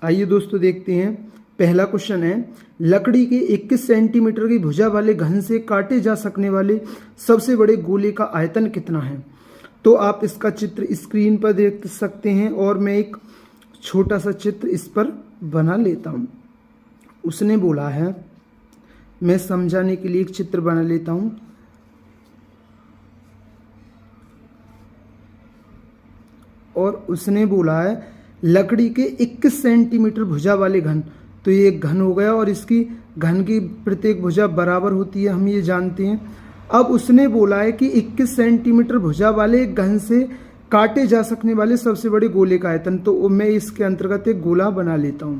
आइए दोस्तों देखते हैं। पहला क्वेश्चन है, लकड़ी के 21 सेंटीमीटर की भुजा वाले घन से काटे जा सकने वाले सबसे बड़े गोले का आयतन कितना है। तो आप इसका चित्र स्क्रीन पर देख सकते हैं और मैं एक छोटा सा चित्र इस पर बना लेता हूं। उसने बोला है, मैं समझाने के लिए एक चित्र बना लेता हूं। और उसने बोला है लकड़ी के 21 सेंटीमीटर भुजा वाले घन, तो ये एक घन हो गया और इसकी घन की प्रत्येक भुजा बराबर होती है, हम ये जानते हैं। अब उसने बोला है कि 21 सेंटीमीटर भुजा वाले घन से काटे जा सकने वाले सबसे बड़े गोले का आयतन, तो मैं इसके अंतर्गत एक गोला बना लेता हूं।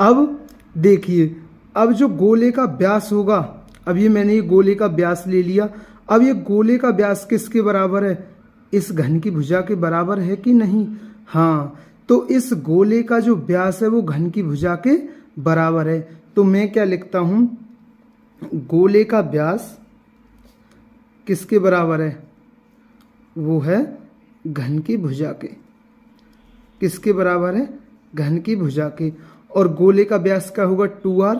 अब देखिए, अब जो गोले का व्यास होगा, अब ये मैंने ये गोले का व्यास ले लिया। अब ये गोले का व्यास किसके बराबर है, इस घन की भुजा के बराबर है कि नहीं। हाँ, तो इस गोले का जो व्यास है वो घन की भुजा के बराबर है। तो मैं क्या लिखता हूं, गोले का व्यास किसके बराबर है, वो है घन की भुजा के। किसके बराबर है, घन की भुजा के। और गोले का व्यास क्या होगा 2r,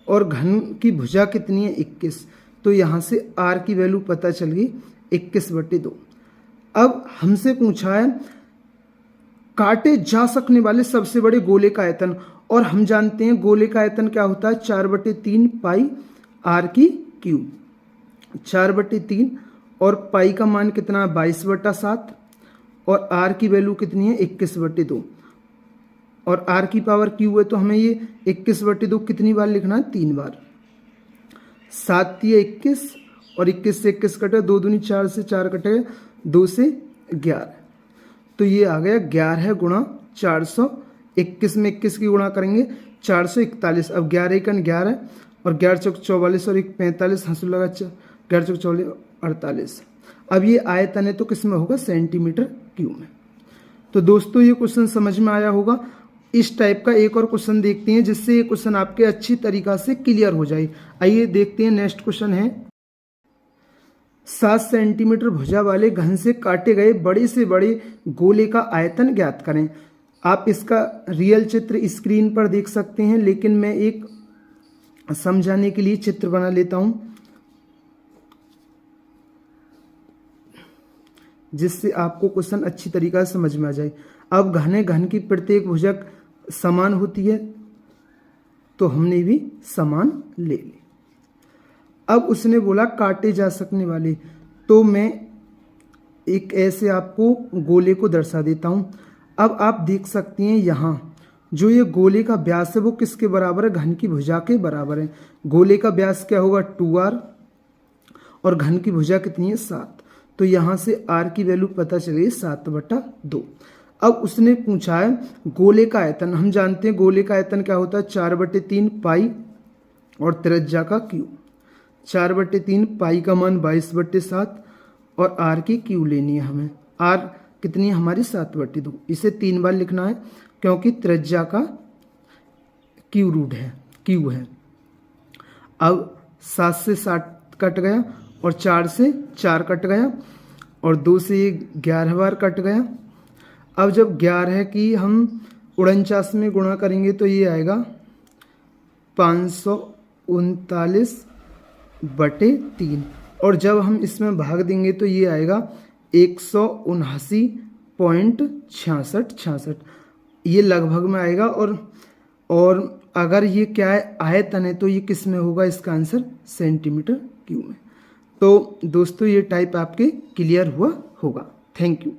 और घन की भुजा कितनी है 21। तो यहां से r की वैल्यू पता चल गई 21/2। अब हमसे पूछा है काटे जा सकने वाले सबसे बड़े गोले का आयतन, और हम जानते हैं गोले का आयतन क्या होता है 4/3 पाई r की क्यूब। 4/3 और पाई का मान कितना है 22/7, और r की वैल्यू कितनी है 21/2, और r की पावर क्यू है तो हमें ये 21/2 कितनी बार लिखना है, 3 बार। 7 × 21 और 21 से 21 कटे, 2 दूनी 4 से 4 कटे, 2 से 11, तो ये आ गया 11 गुणा 400। 21 में 21 की गुणा करेंगे 441। अब 11 एकन 11 और 11 चौक 44 और 1 45, हंसू लगा 11 चौक 44 48। अब ये आयतन है तो किस में होगा, सेंटीमीटर क्यूब में। तो दोस्तों ये क्वेश्चन समझ में आया होगा। इस टाइप का एक और क्वेश्चन देखते हैं जिससे ये क्वेश्चन आपके अच्छी तरीका से क्लियर हो जाए। आइए देखते हैं, नेक्स्ट क्वेश्चन है 7 सेंटीमीटर भुजा वाले घन से काटे गए बड़े से बड़े गोले का आयतन ज्ञात करें। आप इसका रियल चित्र स्क्रीन पर देख सकते हैं, लेकिन मैं एक समझाने के लिए चित्र बना लेता हूं जिससे आपको क्वेश्चन अच्छी तरीका से समझ में आ जाए। अब घन की प्रत्येक भुजा समान होती है, तो हमने भी समान ले ली। अब उसने बोला काटे जा सकने वाले, तो मैं एक ऐसे आपको गोले को दर्शा देता हूं। अब आप देख सकते हैं यहां जो ये गोले का व्यास है वो किसके बराबर है, घन की भुजा के बराबर है। गोले का व्यास क्या होगा 2r, और घन की भुजा कितनी है 7, तो यहां से r की वैल्यू पता चली 7/2। अब उसने पूछा है गोले का आयतन। हम जानते हैं गोले का आयतन क्या होता है 4/3 पाई और त्रिज्या का क्यूब। 4/3 पाई का मान 22/7 और r की क्यू लेनी है हमें। r कितनी है हमारी 7/2। इसे 3 बार लिखना है क्योंकि त्रिज्या का क्यू है। अब 7 से 7 कट गया और 4 से 4 कट गया और 2 से 11 बार कट गया। अब जब 11 की हम 49 में गुणा करेंगे तो ये आएगा 539/3, और जब हम इसमें भाग देंगे तो ये आएगा 179.66। ये लगभग में आएगा। और अगर ये क्या है आयतन है तो ये किस में होगा, इसका आंसर सेंटीमीटर क्यूब में। तो दोस्तों ये टाइप आपके क्लियर हुआ होगा। Thank you.